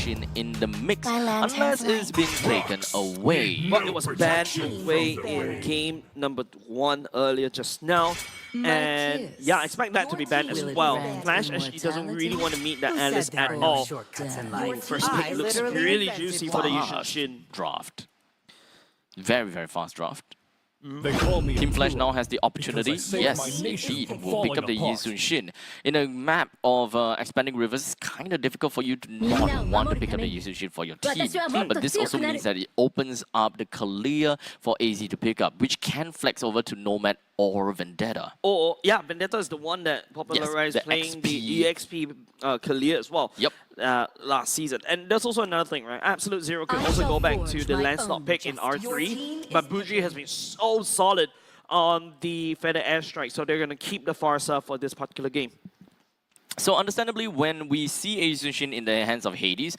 Shin in the mix, unless it's been taken away. Well, it was banned away in game number 1 earlier just now. And yeah, I expect that to be banned as well. Flash SG doesn't really want to meet that Alice at all. First pick looks really juicy for the Yushin Shin. Draft. Very, very fast draft. Team Team Flash now has the opportunity, yes, indeed, will pick up the Yisun Shin. In a map of expanding rivers, it's kind of difficult for you to not want to pick up the Yisun Shin for your team. But this also means that it opens up the clear for AZ to pick up, which can flex over to Nomad or Vendetta. Or, yeah, Vendetta is the one that popularized Yes, the playing XP. the EXP Kalia as well. Yep. Last season. And there's also another thing, right? Absolute Zero could also go back to the Lancelot pick in R3, but Bougie has been so solid on the Feather Airstrike, so they're going to keep the Farsa for this particular game. So understandably, when we see Yisun Shin in the hands of Hades,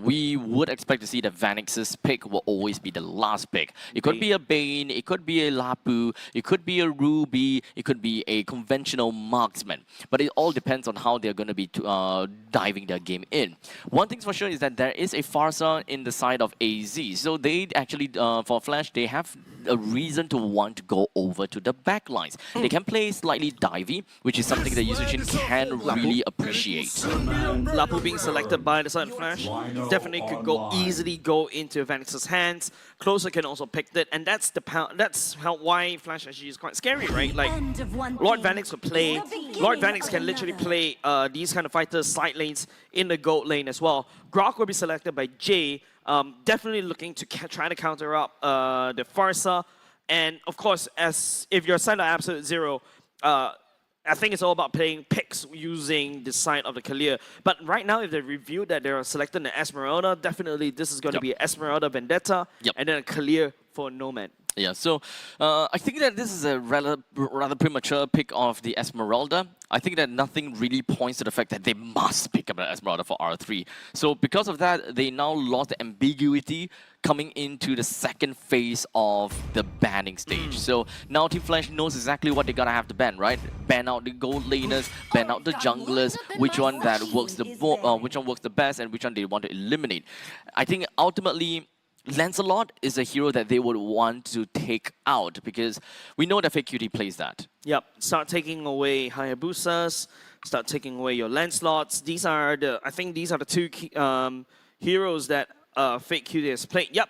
we would expect to see that Vanix's pick will always be the last pick. It could be a Bane, it could be a Lapu, it could be a Ruby, it could be a conventional marksman. But it all depends on how they're going to be diving their game in. One thing's for sure is that there is a Farsa in the side of AZ. So they actually, for Flash, they have a reason to want to go over to the back lines. They can play slightly divey, which is something that Yisun Shin can really appreciate. Lapu being selected by the side of Flash definitely could easily go into Vanix's hands. Closer can also pick it, and that's why Flash actually is quite scary, right? Like Lord Vanix could play. Lord Vanix can literally play these kind of fighters side lanes in the gold lane as well. Grok will be selected by Jay. Definitely looking to try to counter up the Farsa, and of course, if you're side of Absolute Zero, I think it's all about playing picks using the side of the Kalia. But right now, if they reveal that they're selecting the Esmeralda, definitely this is going to be Esmeralda Vendetta, and then a Kalia for Nomad. Yeah, so I think that this is a rather premature pick of the Esmeralda. I think that nothing really points to the fact that they must pick up the Esmeralda for R3. So because of that, they now lost the ambiguity coming into the second phase of the banning stage. So now Team Flash knows exactly what they're gonna have to ban, right? Ban out the gold laners, ban out the junglers, which one that works which one works the best, and which one they want to eliminate. I think ultimately, Lancelot is a hero that they would want to take out because we know that Fake Cutie plays that. Yep, start taking away Hayabusas, start taking away your Lancelots. I think these are the two heroes that Fake Cutie has played. Yep,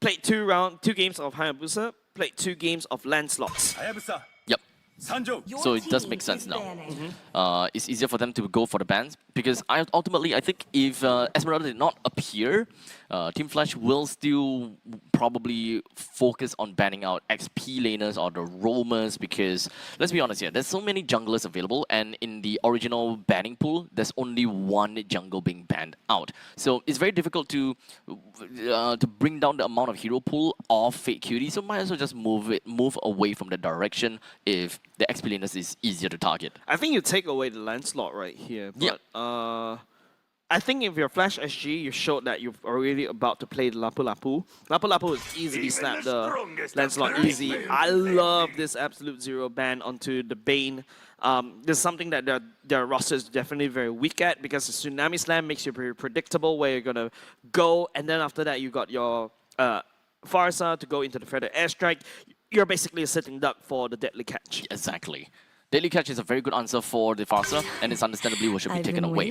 played two games of Hayabusa, played 2 games of Lancelots. Yep. So it does make sense now. It's easier for them to go for the bans because ultimately I think if Esmeralda did not appear, Team Flash will still probably focus on banning out XP laners or the roamers because, let's be honest here, there's so many junglers available, and in the original banning pool, there's only one jungle being banned out. So it's very difficult to bring down the amount of hero pool of Fake Cutie, so might as well just move away from the direction if the XP laners is easier to target. I think you take away the Lancelot right here, but I think if you're Flash SG, you showed that you're already about to play the Lapu Lapu. Lapu Lapu is easily snap the Lancelot easy. I love this Absolute Zero ban onto the Bane. There's something that their roster is definitely very weak at because the Tsunami Slam makes you very predictable where you're gonna go, and then after that you got your Farsa to go into the Feather Airstrike. You're basically a sitting duck for the Deadly Catch. Exactly. Deadly Catch is a very good answer for the Farsa, and it's understandably what should be taken away.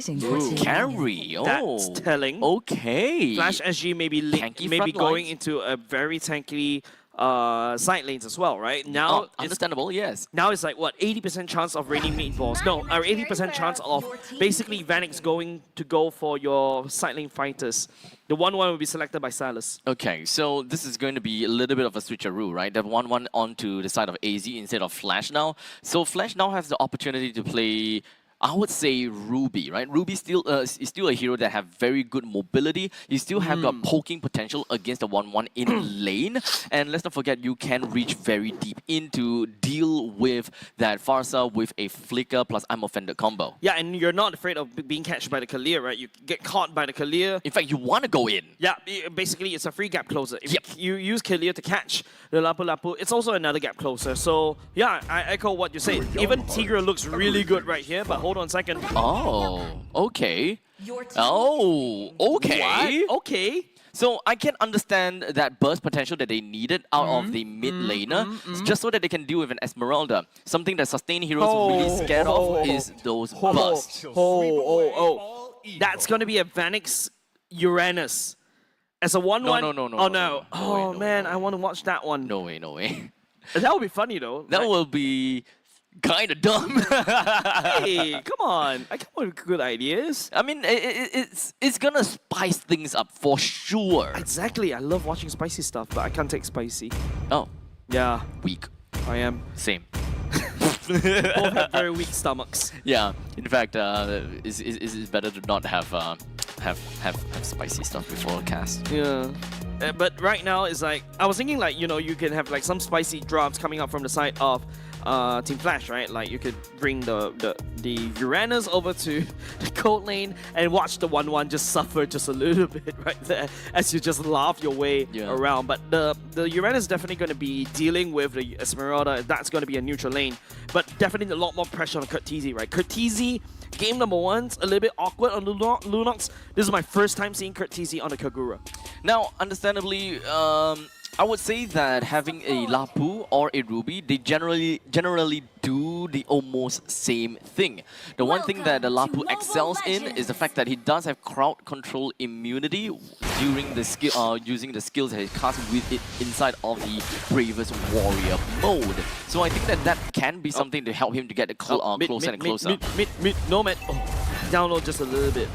Carry. Oh, that's telling. Okay. Flash SG maybe going into a very tanky side lanes as well, right? Now, understandable, yes. Now it's like what, 80% chance of raining meatballs? No, 80% chance of basically Vanix going to go for your side lane fighters. The 1-1 will be selected by Silas. Okay, so this is going to be a little bit of a switcheroo, right? The 1-1 onto the side of AZ instead of Flash now. So Flash now has the opportunity to play, I would say, Ruby, right? Ruby is still a hero that have very good mobility. You still have got poking potential against the 1-1 in lane. And let's not forget, you can reach very deep in to deal with that Farsa with a Flicker plus I'm Offended combo. Yeah, and you're not afraid of being catched by the Kalia, right? You get caught by the Kalia. In fact, you want to go in. Yeah, basically it's a free gap closer. If you use Kalia to catch the Lapu Lapu, it's also another gap closer. So yeah, I echo what you say. Even Tigra looks really good right here, but hold on a second. Oh, okay. Oh, okay. What? Okay. So I can understand that burst potential that they needed out of the mid laner, just so that they can deal with an Esmeralda. Something that sustain heroes really scared of is those bursts. That's gonna be a Vanix Uranus. As a 1-1. No. Oh no. Oh man, I want to watch that one. No way. That would be funny though. That will be kind of dumb. Hey, come on! I come up with good ideas. I mean, it's gonna spice things up for sure. Exactly. I love watching spicy stuff, but I can't take spicy. Oh, Yeah, weak. I am. Same. Both have very weak stomachs. Yeah. In fact, it's better to not have spicy stuff before a cast. Yeah. But right now, it's like, I was thinking like, you can have like some spicy drops coming up from the side of Team Flash, right? Like you could bring the Uranus over to the cold lane and watch the 1-1 just suffer just a little bit right there as you just laugh your way around. But the Uranus is definitely going to be dealing with the Esmeralda. That's going to be a neutral lane. But definitely a lot more pressure on Curtizi, right? Curtizi, game number 1's a little bit awkward on Lunox. This is my first time seeing Curtizi on a Kagura. Now, understandably, I would say that having a Lapu or a Ruby, they generally do the almost same thing. The one thing that the Lapu excels in is the fact that he does have crowd control immunity during the skill, using the skills that he casts with it inside of the Bravest Warrior mode. So I think that can be something to help him to get closer and closer. Nomad. Oh, download just a little bit.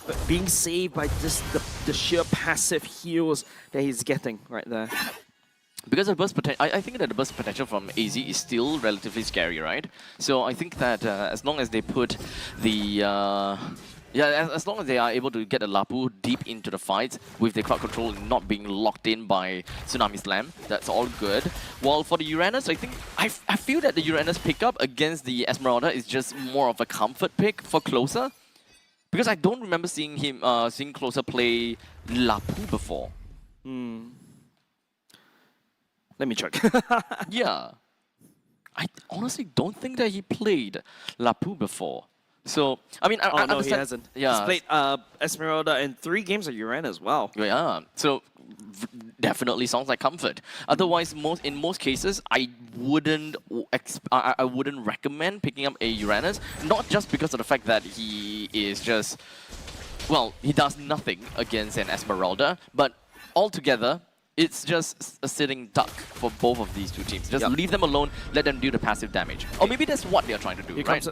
But being saved by just the sheer passive heals that he's getting right there. Because of burst potential, I think that the burst potential from AZ is still relatively scary, right? So I think that as long as they put the as long as they are able to get the Lapu deep into the fight with the crowd control not being locked in by Tsunami Slam, that's all good. While for the Uranus, I think I feel that the Uranus pickup against the Esmeralda is just more of a comfort pick for Closer. Because I don't remember seeing him, seeing Closer play Lapu before. Let me check. Yeah. I honestly don't think that he played Lapu before. So, I mean, I no, understand. he hasn't. Yeah. He's played Esmeralda in 3 games of Uranus as well. Yeah. So, definitely sounds like comfort. Otherwise, in most cases, I wouldn't recommend picking up a Uranus. Not just because of the fact that he is just, well, he does nothing against an Esmeralda, but altogether, it's just a sitting duck for both of these two teams. Just leave them alone, let them do the passive damage. Or maybe that's what they're trying to do, right?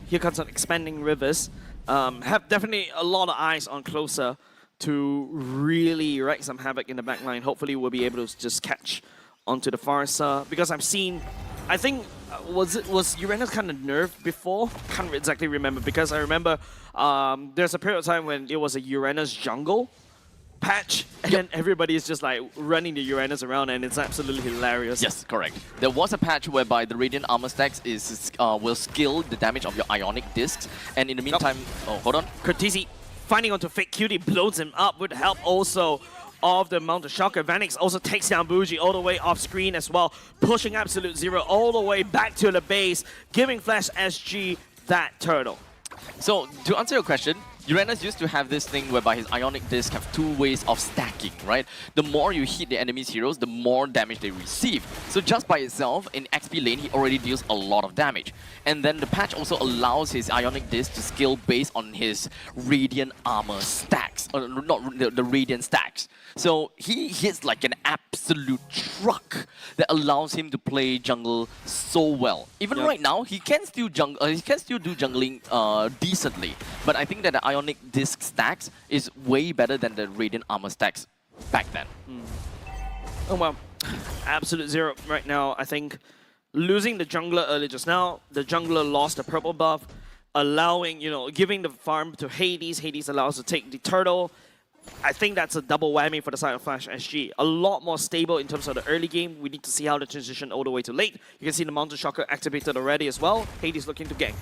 Here comes an expanding rivers. Have definitely a lot of eyes on Closer to really wreak some havoc in the backline. Hopefully we'll be able to just catch onto the Farsa. Because I've seen, I think, was Uranus kind of nerfed before? Can't exactly remember, because I remember there's a period of time when it was a Uranus jungle patch, and then everybody is just like running the Uranus around, and it's absolutely hilarious. Yes, correct. There was a patch whereby the Radiant Armor stacks will skill the damage of your Ionic Discs, and in the meantime, oh, hold on. Curtizi finding onto Fake Cutie, blows him up with help also of the Mountain Shocker. Vanix also takes down Bougie all the way off screen as well, pushing Absolute Zero all the way back to the base, giving Flash SG that turtle. So, to answer your question, Uranus used to have this thing whereby his Ionic Disc have 2 ways of stacking, right? The more you hit the enemy's heroes, the more damage they receive. So just by itself, in XP lane, he already deals a lot of damage. And then the patch also allows his Ionic Disc to scale based on his Radiant Armor stacks, or not the Radiant stacks. So he hits like an absolute truck that allows him to play jungle so well. Even right now, he can still do jungling decently, but I think that the Ionic Disc stacks is way better than the Radiant Armor stacks back then. Oh well, Absolute Zero right now, I think, losing the jungler early just now, the jungler lost the purple buff, allowing, giving the farm to Hades. Hades allows to take the turtle. I think that's a double whammy for the side of Flash SG. A lot more stable in terms of the early game. We need to see how the transition all the way to late. You can see the Mountain Shocker activated already as well. Hades looking to gank.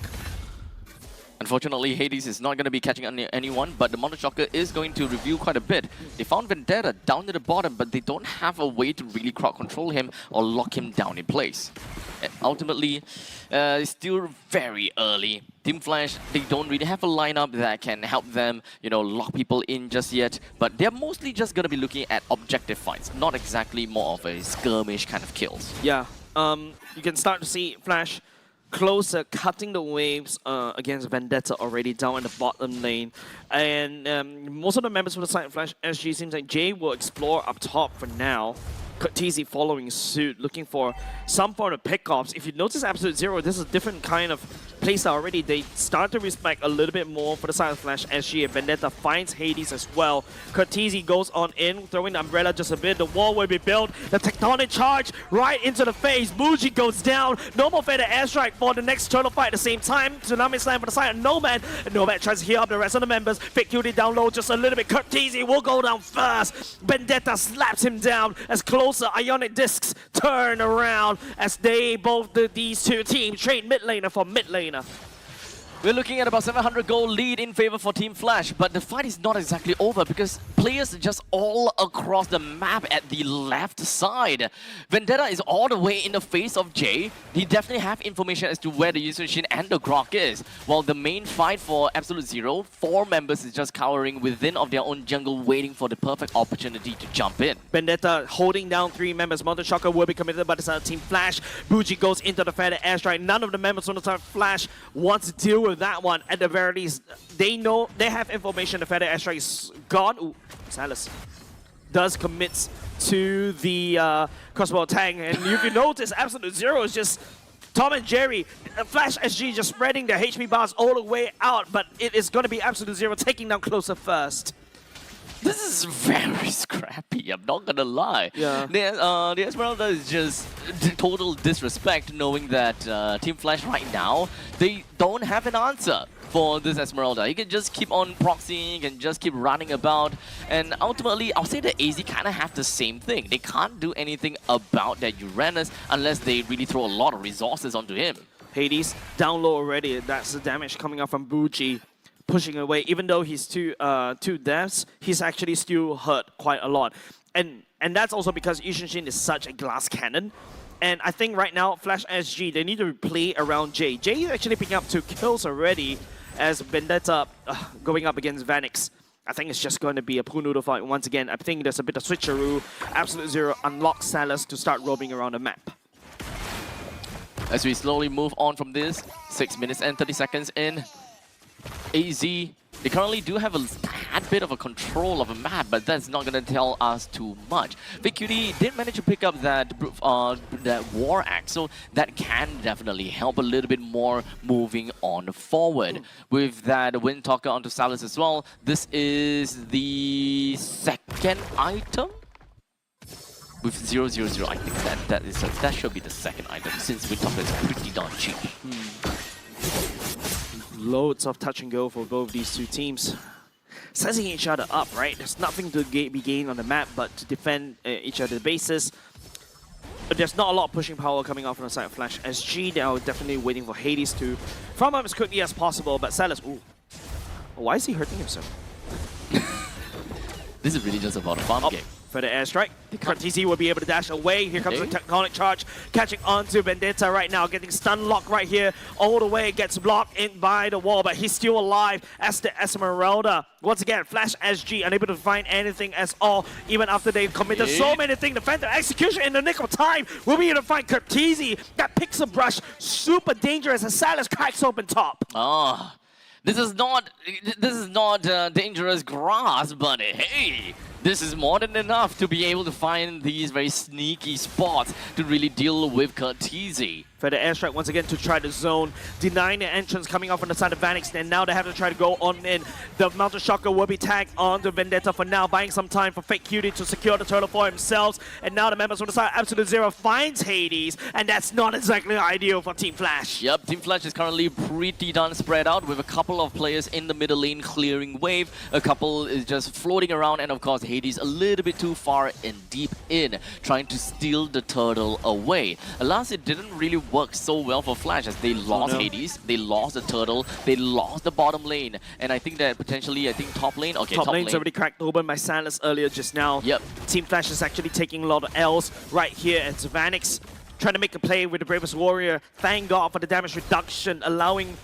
Unfortunately, Hades is not going to be catching anyone, but the Monster Shocker is going to review quite a bit. They found Vendetta down to the bottom, but they don't have a way to really crowd control him or lock him down in place. And ultimately, it's still very early. Team Flash, they don't really have a lineup that can help them, lock people in just yet. But they're mostly just going to be looking at objective fights, not exactly more of a skirmish kind of kills. Yeah, you can start to see Flash closer, cutting the waves against Vendetta already down in the bottom lane. And most of the members for the side of Flash SG seems like Jay will explore up top for now. Kurtizi following suit, looking for some form of pickoffs. If you notice Absolute Zero, this is a different kind of playstyle already. They start to respect a little bit more for the side of Flash SG, and Vendetta finds Hades as well. Kurtizi goes on in, throwing the umbrella just a bit. The wall will be built. The tectonic charge right into the face. Muji goes down. Normal Feather airstrike for the next turtle fight at the same time. Tsunami slam for the side of Nomad. Nomad tries to heal up the rest of the members. Fake Cutie down low just a little bit. Kurtizi will go down first. Vendetta slaps him down as closer Ionic Discs turn around as these two teams trade mid laner for mid laner. We're looking at about 700 gold lead in favor for Team Flash, but the fight is not exactly over because players are just all across the map at the left side. Vendetta is all the way in the face of Jay. He definitely have information as to where the Yuzu Shin and the Grok is. While the main fight for Absolute Zero, 4 members is just cowering within of their own jungle waiting for the perfect opportunity to jump in. Vendetta holding down 3 members. Mother Shocker will be committed by the side of Team Flash. Buji goes into the Feather airstrike. None of the members on the side of Flash want to deal with that one. At the very least, they know, they have information the Feather airstrike is gone. Ooh, Salas does commit to the crossbow attack, and if you notice, Absolute Zero is just Tom and Jerry, Flash SG just spreading their HP bars all the way out, but it is going to be Absolute Zero taking down closer first. This is very scrappy, I'm not gonna lie. Yeah. The Esmeralda is just total disrespect, knowing that Team Flash right now, they don't have an answer for this Esmeralda. You can just keep on proxying and just keep running about, and ultimately, I'll say that AZ kind of have the same thing. They can't do anything about that Uranus unless they really throw a lot of resources onto him. Hades down low already. That's the damage coming up from Buji. Pushing away, even though he's two deaths, he's actually still hurt quite a lot. And that's also because Yushin is such a glass cannon. And I think right now, Flash SG, they need to play around Jay. Jay is actually picking up 2 kills already as Vendetta going up against Vanix. I think it's just going to be a pool noodle fight once again. I think there's a bit of switcheroo. Absolute Zero unlocks Salas to start roaming around the map. As we slowly move on from this, 6 minutes and 30 seconds in, AZ, they currently do have a tad bit of a control of a map, but that's not going to tell us too much. VQD did manage to pick up that War Axe, so that can definitely help a little bit more moving on forward. With that Wind Talker onto Salas as well, this is the second item? With 000, I think that should be the second item, since Wind Talker is pretty darn cheap. Loads of touch and go for both these two teams. Sizing each other up, right? There's nothing to be gained on the map but to defend each other's bases. But there's not a lot of pushing power coming out from the side of Flash SG. They are definitely waiting for Hades to farm up as quickly as possible. But Salas, ooh. Why is he hurting himself? This is really just about a farm game. For the airstrike, TZ will be able to dash away. Here comes the tectonic charge, catching onto Vendetta right now, getting stun locked right here. All the way gets blocked in by the wall, but he's still alive as the Esmeralda. Once again, Flash SG unable to find anything at all, even after they've committed so many things. The Phantom Execution in the nick of time will be able to find Kurtizi. That Pixel Brush, super dangerous as Salas cracks open top. Ah, this is not dangerous grass, but hey, this is more than enough to be able to find these very sneaky spots to really deal with Kurtizi. For the airstrike once again to try to zone, denying the entrance coming off on the side of Vanix, and now they have to try to go on in. The Mountain Shocker will be tagged on to Vendetta for now, buying some time for Fake Cutie to secure the turtle for themselves. And now the members on the side, Absolute Zero finds Hades, and that's not exactly ideal for Team Flash. Yep, Team Flash is currently pretty done spread out with a couple of players in the middle lane clearing wave. A couple is just floating around, and of course Hades a little bit too far and deep in, trying to steal the turtle away. Alas, it didn't really didn't work so well for Flash as they lost Hades, they lost the turtle, they lost the bottom lane, and I think that potentially, top lane, Top lane's already cracked open by Salas earlier just now. Yep. Team Flash is actually taking a lot of L's right here. It's Vanix trying to make a play with the Bravest Warrior. Thank God for the damage reduction, allowing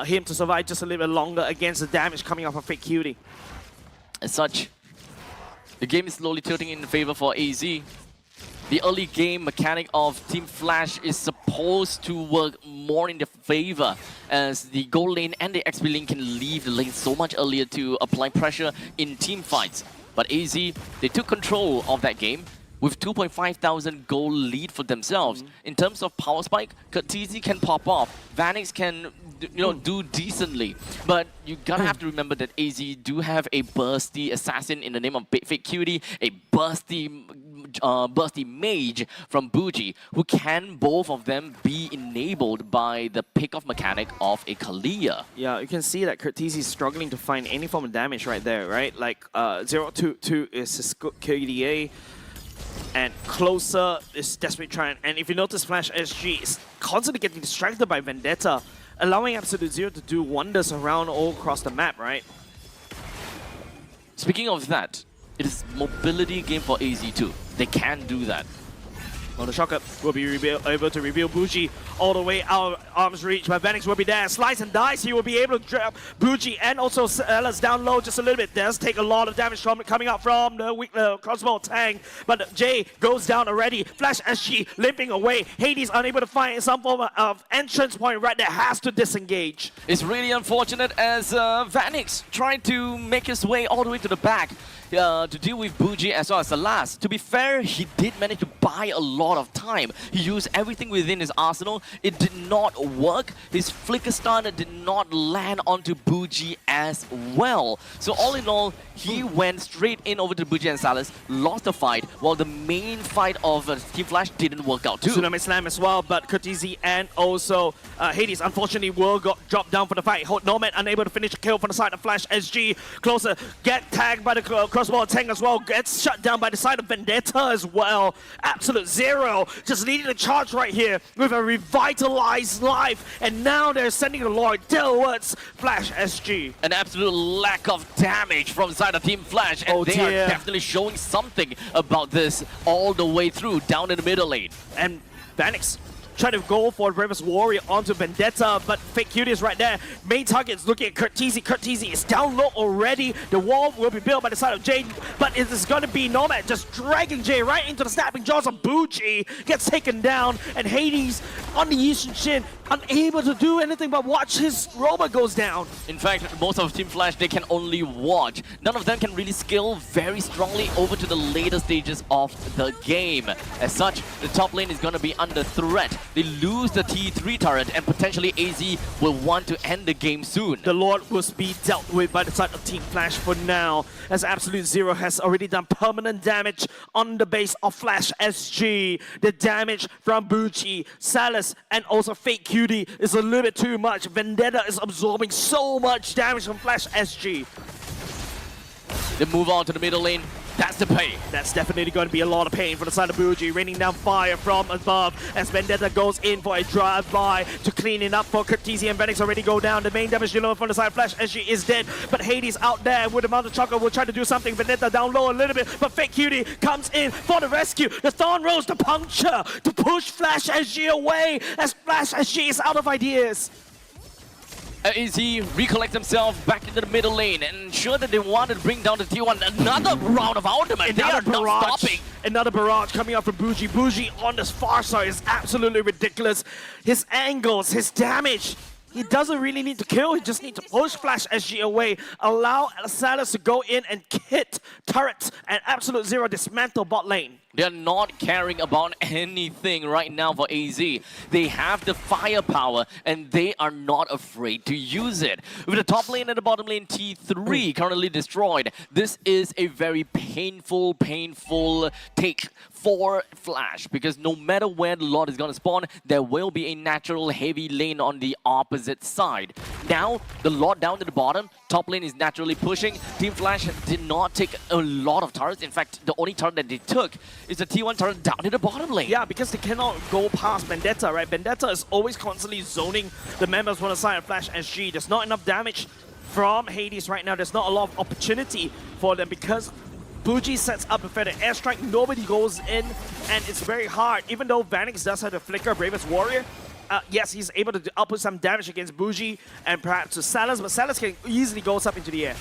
him to survive just a little bit longer against the damage coming off of Fake Cutie. As such, the game is slowly tilting in favor for AZ. The early game mechanic of Team Flash is supposed to work more in their favor, as the gold lane and the XP lane can leave the lane so much earlier to apply pressure in team fights. But AZ, they took control of that game with 2,500 gold lead for themselves. In terms of power spike, Curtizy can pop off, Vanix can do decently, but you gotta have to remember that AZ do have a bursty assassin in the name of Fake Cutie, a bursty mage from Bougie, who can both of them be enabled by the pick-off mechanic of a Kalia. Yeah, you can see that Curtizy is struggling to find any form of damage right there, right? Like 0-2-2 is his KDA. And Closer is desperately trying. And if you notice, Flash SG is constantly getting distracted by Vendetta, allowing Absolute Zero to do wonders around all across the map, right? Speaking of that, it is mobility game for AZ too. They can do that. Well, the Shocker will be able to reveal Bougie all the way out of arm's reach, but Vanix will be there. Slice and dice, he will be able to drop Bougie and also Ellis down low just a little bit. Does take a lot of damage coming out from the weak crossbow tank, but Jay goes down already. Flash SG limping away. Hades unable to find some form of entrance point right there, has to disengage. It's really unfortunate as Vanix tried to make his way all the way to the back to deal with Bougie as well as Salas. To be fair, he did manage to buy a lot of time. He used everything within his arsenal. It did not work. His Flicker Stun did not land onto Bougie as well. So all in all, he went straight in over to Bougie and Salas, lost the fight, while the main fight of Team Flash didn't work out too. Tsunami Slam as well, but Curtizy and also Hades unfortunately will drop down for the fight. Nomad unable to finish a kill from the side of Flash SG. Closer, get tagged by the crossbow tank as well, gets shut down by the side of Vendetta as well. Absolute Zero just needing a charge right here with a revitalized life, and now they're sending the Lord towards Flash SG. An absolute lack of damage from side of Team Flash, and they are definitely showing something about this all the way through down in the middle lane. And Vanix trying to go for Bravest Warrior onto Vendetta, but Fake Cutie is right there. Main target is looking at Curtizy. Curtizy is down low already. The wall will be built by the side of Jay, but it is going to be Nomad just dragging Jay right into the snapping jaws of Bougie. Gets taken down, and Hades on the Yishin Shin, unable to do anything but watch his robot goes down. In fact, most of Team Flash, they can only watch. None of them can really scale very strongly over to the later stages of the game. As such, the top lane is going to be under threat. They lose the T3 turret, and potentially AZ will want to end the game soon. The Lord will be dealt with by the side of Team Flash for now, as Absolute Zero has already done permanent damage on the base of Flash SG. The damage from Bougie, Salas, and also Fake Cutie is a little bit too much. Vendetta is absorbing so much damage from Flash SG. They move on to the middle lane. That's the pain. That's definitely going to be a lot of pain for the side of Bougie, raining down fire from above as Vendetta goes in for a drive-by to clean it up for Curtizy, and Vanix already go down. The main damage dealer from the side of Flash SG is dead, but Hades out there with the Mother Choco will try to do something. Vendetta down low a little bit, but Fake Cutie comes in for the rescue. The Thorn Rose, the puncture to push Flash SG away as Flash SG is out of ideas. As he recollects himself back into the middle lane and ensure that they want to bring down the T1. Another round of ultimate. They are not stopping. Another barrage coming out from Bougie. Bougie on this far side is absolutely ridiculous. His angles, his damage. He doesn't really need to kill, he just needs to push Flash SG away, allow Salas to go in and hit turrets, and Absolute Zero dismantle bot lane. They're not caring about anything right now for AZ. They have the firepower, and they are not afraid to use it. With the top lane and the bottom lane T3 currently destroyed, this is a very painful take for Flash, because no matter where the Lord is going to spawn, there will be a natural heavy lane on the opposite side. Now, the Lord down to the bottom, top lane is naturally pushing. Team Flash did not take a lot of turrets. In fact, the only turret that they took is the T1 turret down in the bottom lane. Yeah, because they cannot go past Vendetta, right? Vendetta is always constantly zoning the members on the side of Flash SG. There's not enough damage from Hades right now. There's not a lot of opportunity for them because Bougie sets up a feather airstrike. Nobody goes in, and it's very hard. Even though Vanix does have the flicker, Bravest Warrior, yes, he's able to output some damage against Bougie and perhaps to Salas, but Salas can easily go up into the air.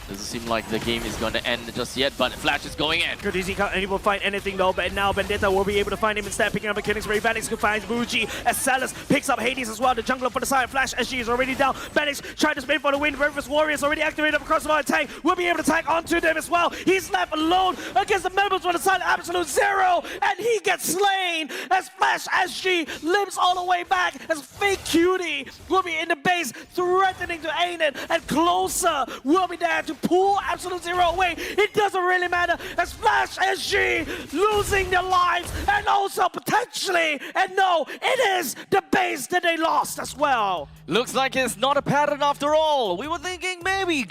Doesn't seem like the game is going to end just yet, but Flash is going in. Kurdizi can't able to find anything though, but now Vendetta will be able to find him instead, picking up a killing spree. Vanix can find Bougie as Salas picks up Hades as well. The jungler for the side. Flash SG is already down. Vanix trying to spin for the win. Bravest Warrior is already activated up across the line. Tank will be able to tag onto them as well. He's left alone against the members on the side. Absolute zero, and he gets slain as Flash SG limps all the way back as Fake Cutie will be in the base, threatening to aim it, and Closer will be there to pull Absolute Zero away. It doesn't really matter as Flash SG losing their lives and also potentially, and no, it is the base that they lost as well. Looks like it's not a pattern after all. We were thinking maybe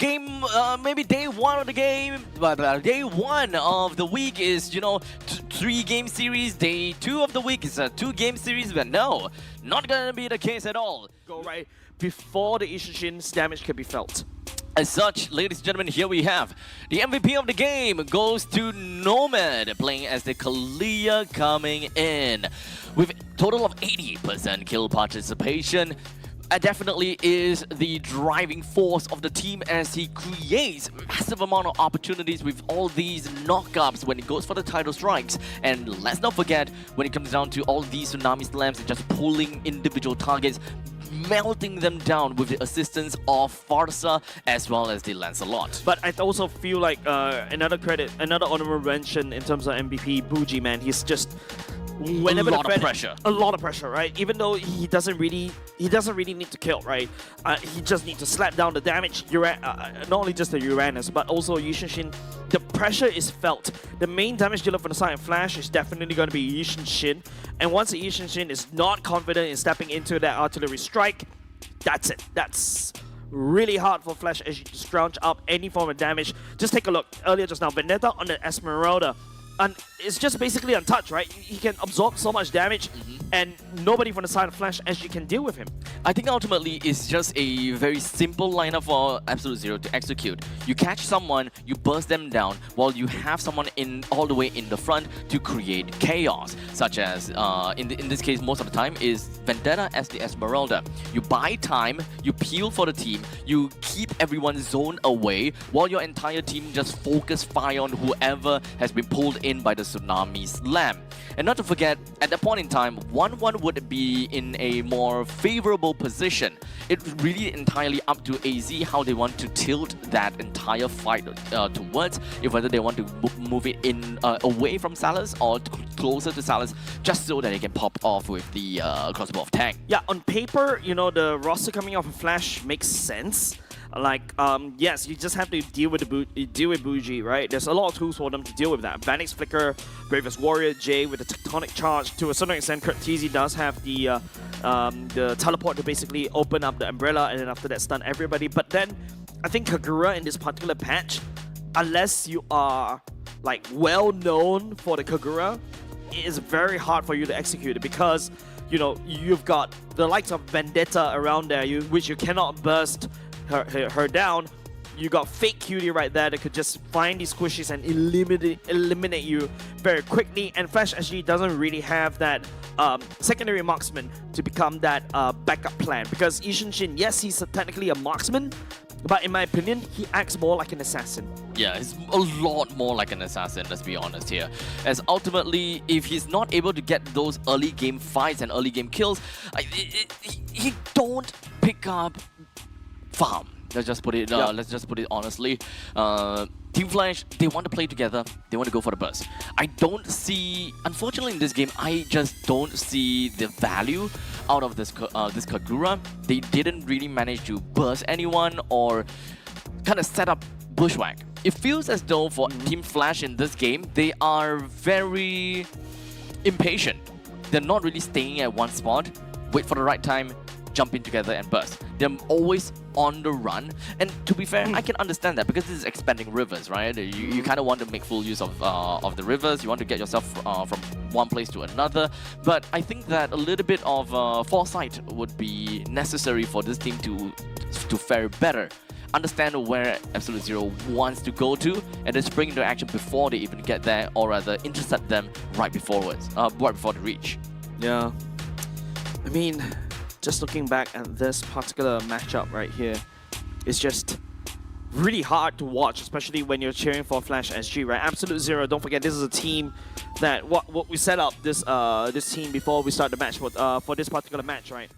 maybe day one of the game, but day one of the week is, you know, 3-game series. Day 2 of the week is a 2-game series, but no, not gonna be the case at all. Go right before the Ishishin's damage can be felt. As such, ladies and gentlemen, here we have the MVP of the game goes to Nomad, playing as the Kalia coming in. With a total of 80% kill participation, definitely is the driving force of the team as he creates massive amount of opportunities with all these knockups when it goes for the title strikes. And let's not forget, when it comes down to all these Tsunami Slams and just pulling individual targets, melting them down with the assistance of Farsa as well as the Lancelot. But I also feel like another honorable mention in terms of MVP, Bougie, man. He's just whenever a lot of pressure. A lot of pressure, right? Even though he doesn't really need to kill, right? He just needs to slap down the damage. Not only just the Uranus, but also Yishin. The pressure is felt. The main damage dealer from the side of Flash is definitely going to be Yishin. And once the Yishin is not confident in stepping into that artillery strike, that's it. That's really hard for Flash as you to scrounge up any form of damage. Just take a look. Earlier just now, Vendetta on the Esmeralda. And it's just basically untouched, right? He can absorb so much damage, and nobody from the side of Flash SG can deal with him. I think ultimately it's just a very simple lineup for Absolute Zero to execute. You catch someone, you burst them down, while you have someone in all the way in the front to create chaos, such as, in this case, most of the time, is Vendetta as the Esmeralda. You buy time, you peel for the team, you keep everyone zoned away, while your entire team just focus fire on whoever has been pulled in by the Tsunami Slam. And not to forget, at that point in time, 1-1 would be in a more favorable position. It's really entirely up to AZ how they want to tilt that entire fight towards, if whether they want to move it in away from Salas or closer to Salas, just so that they can pop off with the crossbow of tank. Yeah, on paper, you know, the roster coming off of Flash makes sense. Like, yes, you just have to deal with Bougie, right? There's a lot of tools for them to deal with that. Vanix Flicker, Bravest Warrior, Jay with the Tectonic Charge. To a certain extent, Kurtizi does have the teleport to basically open up the umbrella and then after that stun everybody. But then, I think Kagura in this particular patch, unless you are like well known for the Kagura, it is very hard for you to execute it because, you know, you've got the likes of Vendetta around there, which you cannot burst her down. You got Fake Cutie right there that could just find these squishies and eliminate you very quickly. And Flash SG doesn't really have that secondary marksman to become that backup plan. Because Ishin, yes, he's technically a marksman, but in my opinion, he acts more like an assassin. Yeah, he's a lot more like an assassin, let's be honest here. As ultimately, if he's not able to get those early game fights and early game kills, he don't pick up farm. Let's just put it. Let's just put it honestly. Team Flash, they want to play together. They want to go for the burst. I don't see, unfortunately, in this game, I just don't see the value out of this Kagura. They didn't really manage to burst anyone or kind of set up bushwhack. It feels as though for Team Flash in this game, they are very impatient. They're not really staying at one spot. Wait for the right time. jump in together and burst. They're always on the run. And to be fair, I can understand that because this is expanding rivers, right? You kind of want to make full use of the rivers. You want to get yourself from one place to another. But I think that a little bit of foresight would be necessary for this team to fare better. Understand where Absolute Zero wants to go to, and then spring into action before they even get there, or rather intercept them right before the reach. Yeah. I mean, just looking back at this particular matchup right here, it's just really hard to watch, especially when you're cheering for Flash SG, right? Absolute Zero, don't forget, this is a team that what we set up this this team before we start the match for this particular match, right?